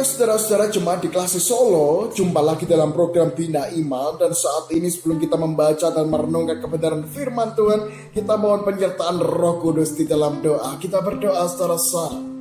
Ya saudara-saudara jemaat di Klasi Solo, jumpa lagi dalam program Bina Iman. Dan saat ini sebelum kita membaca dan merenungkan kebenaran firman Tuhan, kita mohon penyertaan Roh Kudus di dalam doa. Kita berdoa secara sah.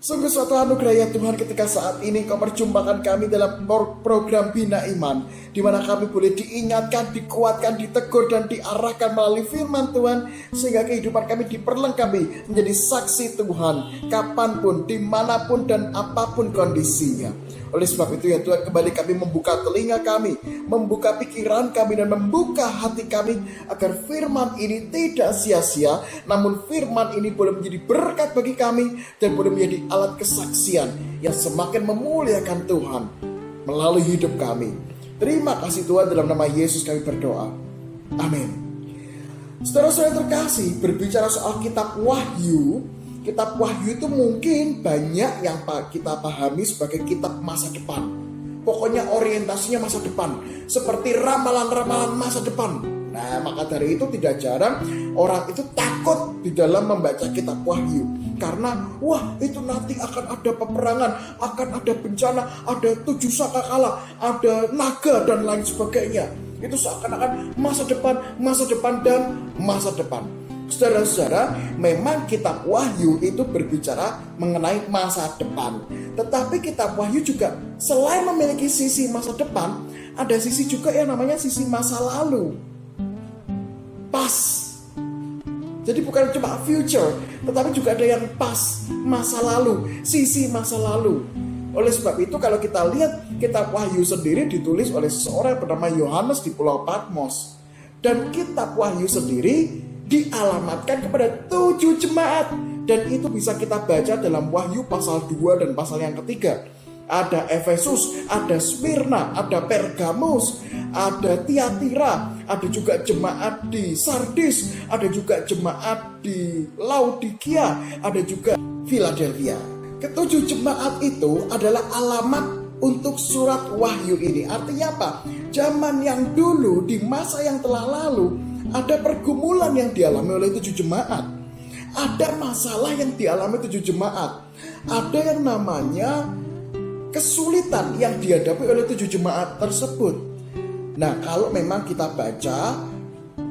Sungguh suatu anugerah ya Tuhan ketika saat ini Kau perjumpakan kami dalam program Bina Iman, di mana kami boleh diingatkan, dikuatkan, ditegur dan diarahkan melalui firman Tuhan, sehingga kehidupan kami diperlengkapi menjadi saksi Tuhan kapanpun, dimanapun dan apapun kondisinya. Oleh sebab itu ya Tuhan, kembali kami membuka telinga kami, membuka pikiran kami dan membuka hati kami, agar firman ini tidak sia-sia, namun firman ini boleh menjadi berkat bagi kami dan boleh menjadi alat kesaksian yang semakin memuliakan Tuhan melalui hidup kami. Terima kasih Tuhan, dalam nama Yesus kami berdoa. Amin. Saudara-saudara terkasih, berbicara soal kitab Wahyu, kitab Wahyu itu mungkin banyak yang kita pahami sebagai kitab masa depan. Pokoknya orientasinya masa depan, seperti ramalan-ramalan masa depan. Nah, maka dari itu tidak jarang orang itu takut di dalam membaca kitab Wahyu, karena wah, itu nanti akan ada peperangan, akan ada bencana, ada 7 sangkakala, ada naga dan lain sebagainya. Itu seakan-akan masa depan dan masa depan. Saudara-saudara, memang kitab Wahyu itu berbicara mengenai masa depan. Tetapi kitab Wahyu juga selain memiliki sisi masa depan, ada sisi juga yang namanya sisi masa lalu. Past. Jadi bukan cuma future, tetapi juga ada yang past, masa lalu, sisi masa lalu. Oleh sebab itu kalau kita lihat kitab Wahyu sendiri ditulis oleh seseorang bernama Yohanes di Pulau Patmos. Dan kitab Wahyu sendiri dialamatkan kepada 7 jemaat, dan itu bisa kita baca dalam Wahyu pasal 2 dan pasal yang ketiga. Ada Efesus, ada Smyrna, ada Pergamus, ada Tiatira, ada juga jemaat di Sardis, ada juga jemaat di Laodikia, ada juga Philadelphia. Ketujuh jemaat itu adalah alamat untuk surat Wahyu ini. Artinya apa? Zaman yang dulu, di masa yang telah lalu, ada pergumulan yang dialami oleh 7 jemaat. Ada masalah yang dialami 7 jemaat. Ada yang namanya kesulitan yang dihadapi oleh 7 jemaat tersebut. Nah, kalau memang kita baca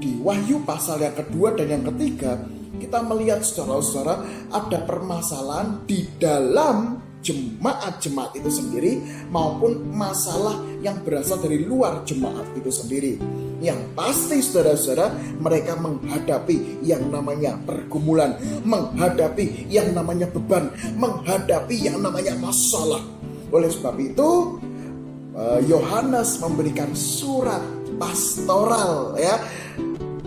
di Wahyu pasal yang kedua dan yang ketiga, kita melihat saudara-saudara ada permasalahan di dalam jemaat-jemaat itu sendiri, maupun masalah yang berasal dari luar jemaat itu sendiri. Yang pasti saudara-saudara, mereka menghadapi yang namanya pergumulan, menghadapi yang namanya beban, menghadapi yang namanya masalah. Oleh sebab itu Yohanes memberikan surat pastoral, ya,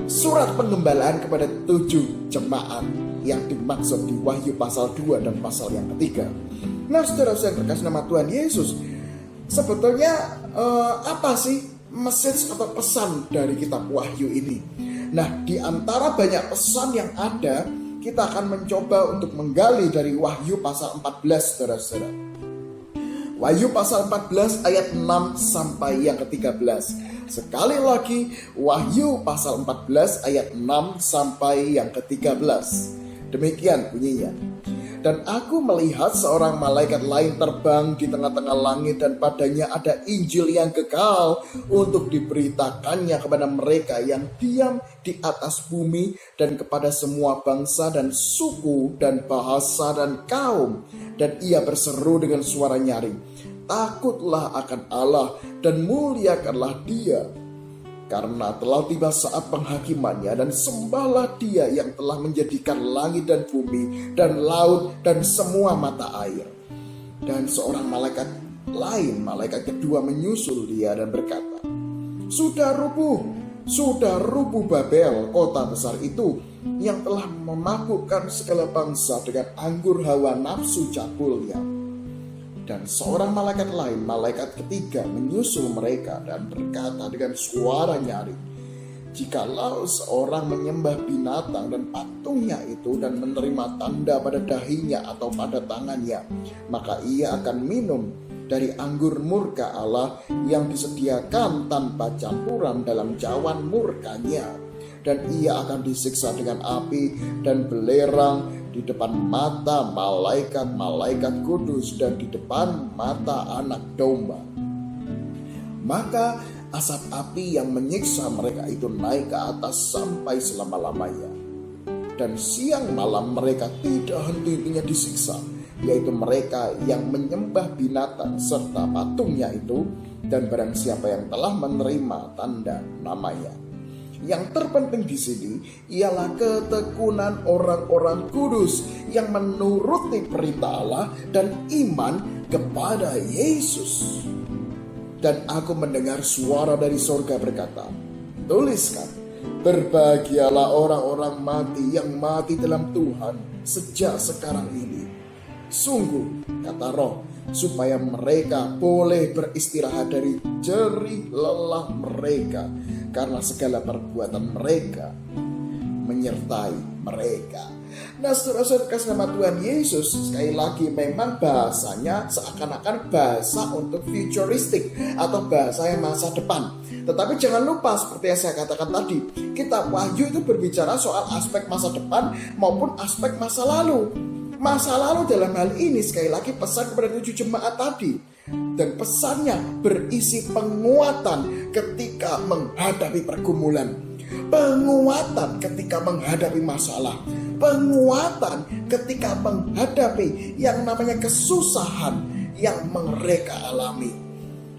surat penggembalaan kepada 7 jemaat yang dimaksud di Wahyu pasal 2 dan pasal yang ketiga. Nah, saudara-saudara yang terkasih nama Tuhan Yesus, sebetulnya apa sih message atau pesan dari kitab Wahyu ini? Nah, di antara banyak pesan yang ada, kita akan mencoba untuk menggali dari Wahyu pasal 14, saudara-saudara. Wahyu pasal 14 ayat 6 sampai yang ke-13. Sekali lagi, Wahyu pasal 14 ayat 6 sampai yang ke-13. Demikian bunyinya. Dan aku melihat seorang malaikat lain terbang di tengah-tengah langit, dan padanya ada Injil yang kekal untuk diberitakannya kepada mereka yang diam di atas bumi, dan kepada semua bangsa dan suku dan bahasa dan kaum. Dan ia berseru dengan suara nyaring, takutlah akan Allah dan muliakanlah Dia, karena telah tiba saat penghakimannya, dan sembahlah Dia yang telah menjadikan langit dan bumi dan laut dan semua mata air. Dan seorang malaikat lain, malaikat kedua, menyusul Dia dan berkata, sudah rubuh Babel, kota besar itu, yang telah memabukkan segala bangsa dengan anggur hawa nafsu cabulnya. Dan seorang malaikat lain, malaikat ketiga, menyusul mereka dan berkata dengan suara nyaring, jikalau seorang menyembah binatang dan patungnya itu dan menerima tanda pada dahinya atau pada tangannya, maka ia akan minum dari anggur murka Allah yang disediakan tanpa campuran dalam cawan murkanya. Dan ia akan disiksa dengan api dan belerang di depan mata malaikat-malaikat kudus dan di depan mata anak domba. Maka asap api yang menyiksa mereka itu naik ke atas sampai selama-lamanya. Dan siang malam mereka tidak henti-hentinya disiksa, yaitu mereka yang menyembah binatang serta patungnya itu, dan barang siapa yang telah menerima tanda namanya. Yang terpenting di sini ialah ketekunan orang-orang kudus yang menuruti perintah Allah dan iman kepada Yesus. Dan aku mendengar suara dari surga berkata, tuliskan, berbahagialah orang-orang mati yang mati dalam Tuhan sejak sekarang ini. Sungguh, kata Roh, supaya mereka boleh beristirahat dari jerih lelah mereka, karena segala perbuatan mereka menyertai mereka. Nah, saudara-saudara kasih nama Tuhan Yesus, sekali lagi memang bahasanya seakan-akan bahasa untuk futuristik atau bahasa yang masa depan. Tetapi jangan lupa seperti yang saya katakan tadi, kitab Wahyu itu berbicara soal aspek masa depan maupun aspek masa lalu. Masa lalu dalam hal ini sekali lagi pesan kepada 7 jemaat tadi. Dan pesannya berisi penguatan ketika menghadapi pergumulan, penguatan ketika menghadapi masalah, penguatan ketika menghadapi yang namanya kesusahan yang mereka alami.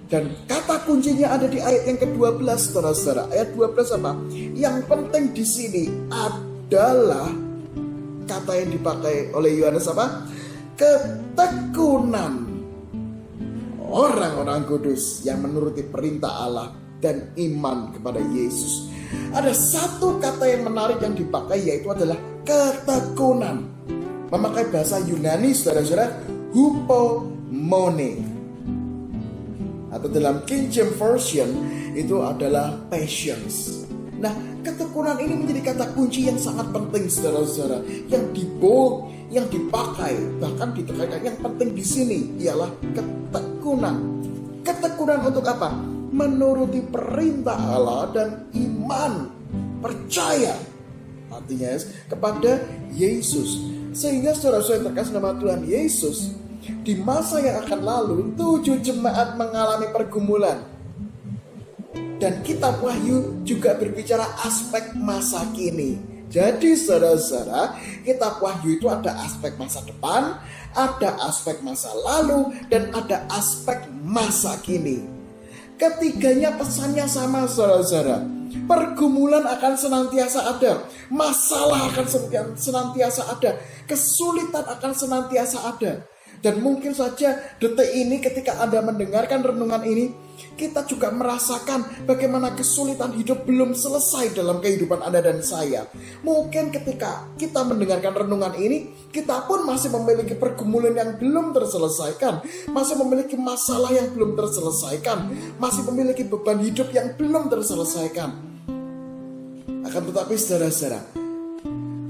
Dan kata kuncinya ada di ayat yang ke-12, saudara-saudara. Ayat 12 apa? Yang penting di sini adalah kata yang dipakai oleh Yohanes apa? Ketekunan orang-orang kudus yang menuruti perintah Allah dan iman kepada Yesus. Ada satu kata yang menarik yang dipakai, yaitu adalah ketekunan. Memakai bahasa Yunani, saudara-saudara, hupomone. Atau dalam King James Version itu adalah patience. Nah, ketekunan ini menjadi kata kunci yang sangat penting, saudara-saudara, yang dibold, yang dipakai, bahkan ditekankan. Yang penting di sini ialah ketekunan. Ketekunan untuk apa? Menuruti perintah Allah dan iman, percaya, artinya kepada Yesus. Sehingga saudara-saudara terkasih nama Tuhan Yesus, di masa yang akan lalu 7 jemaat mengalami pergumulan. Dan kitab Wahyu juga berbicara aspek masa kini. Jadi saudara-saudara, kitab Wahyu itu ada aspek masa depan, ada aspek masa lalu, dan ada aspek masa kini. Ketiganya pesannya sama, saudara-saudara. Pergumulan akan senantiasa ada, masalah akan senantiasa ada, kesulitan akan senantiasa ada. Dan mungkin saja detik ini ketika Anda mendengarkan renungan ini, kita juga merasakan bagaimana kesulitan hidup belum selesai dalam kehidupan Anda dan saya. Mungkin ketika kita mendengarkan renungan ini, kita pun masih memiliki pergumulan yang belum terselesaikan, masih memiliki masalah yang belum terselesaikan, masih memiliki beban hidup yang belum terselesaikan. Akan tetapi saudara-saudara,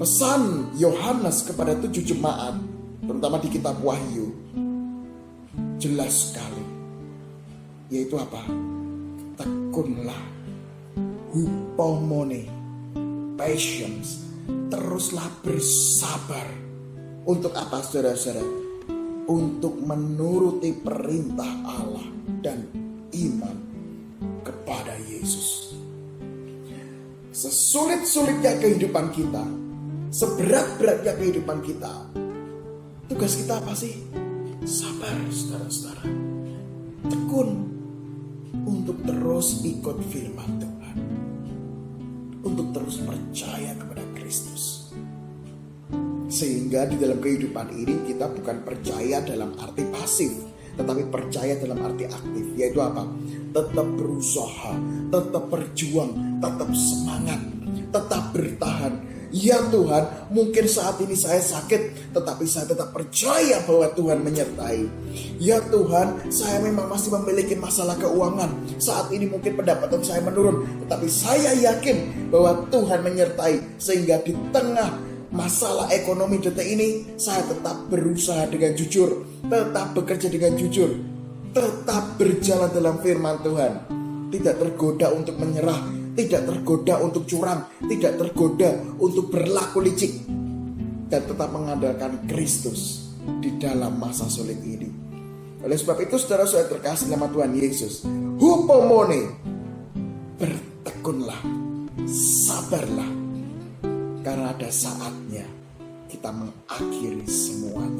pesan Yohanes kepada 7 jemaat, terutama di kitab Wahyu, jelas sekali, yaitu apa? Tekunlah, hupomone, patience, teruslah bersabar. Untuk apa, saudara-saudara? Untuk menuruti perintah Allah dan iman kepada Yesus. Sesulit-sulitnya kehidupan kita, seberat-beratnya kehidupan kita, tugas kita apa sih? Sabar, saudara-saudara. Tekun untuk terus ikut firman Tuhan, untuk terus percaya kepada Kristus. Sehingga di dalam kehidupan ini kita bukan percaya dalam arti pasif, tetapi percaya dalam arti aktif. Yaitu apa? Tetap berusaha, tetap berjuang, tetap semangat, tetap bertahan. Ya Tuhan, mungkin saat ini saya sakit, tetapi saya tetap percaya bahwa Tuhan menyertai. Ya Tuhan, saya memang masih memiliki masalah keuangan. Saat ini mungkin pendapatan saya menurun, tetapi saya yakin bahwa Tuhan menyertai. Sehingga di tengah masalah ekonomi detik ini, saya tetap berusaha dengan jujur, tetap bekerja dengan jujur, tetap berjalan dalam firman Tuhan. Tidak tergoda untuk menyerah, tidak tergoda untuk curang, tidak tergoda untuk berlaku licik. dan tetap mengandalkan Kristus di dalam masa sulit ini. Oleh sebab itu saudara-saudara terkasih nama Tuhan Yesus, hupomone, bertekunlah, sabarlah, karena ada saatnya kita mengakhiri semuanya.